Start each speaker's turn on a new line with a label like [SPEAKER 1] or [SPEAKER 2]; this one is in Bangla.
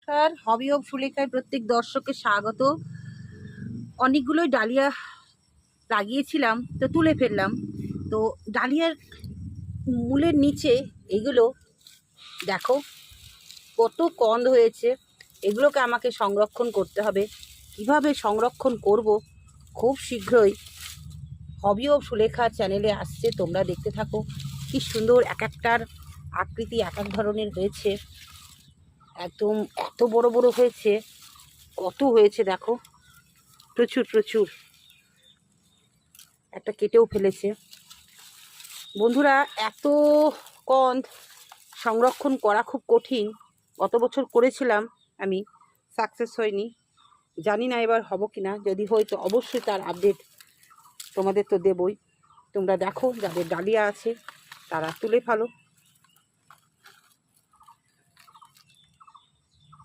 [SPEAKER 1] নমস্কার, হবি অফ সুলেখায় প্রত্যেক দর্শককে স্বাগত। অনেকগুলো ডালিয়া লাগিয়েছিলাম, তো তুলে ফেললাম। তো ডালিয়ার মূলের নিচে এগুলো দেখো কত কন্দ হয়েছে। এগুলোকে আমাকে সংরক্ষণ করতে হবে। কিভাবে সংরক্ষণ করব খুব শীঘ্রই হবি অফ সুলেখা চ্যানেলে আসছে, তোমরা দেখতে থাকো। কি সুন্দর এক একটার আকৃতি এক এক ধরনের হয়েছে, একদম এত বড় বড় হয়েছে। কত হয়েছে দেখো, প্রচুর প্রচুর। একটা কেটেও ফেলেছে। বন্ধুরা, এত কন্দ সংরক্ষণ করা খুব কঠিন। গত বছর করেছিলাম আমি, সাকসেস হয়নি। জানি না এবার হব কি না। যদি হয় তো অবশ্যই তার আপডেট তোমাদের তো দেবই। তোমরা দেখো, যাদের ডালিয়া আছে তারা তুলে ফেলো।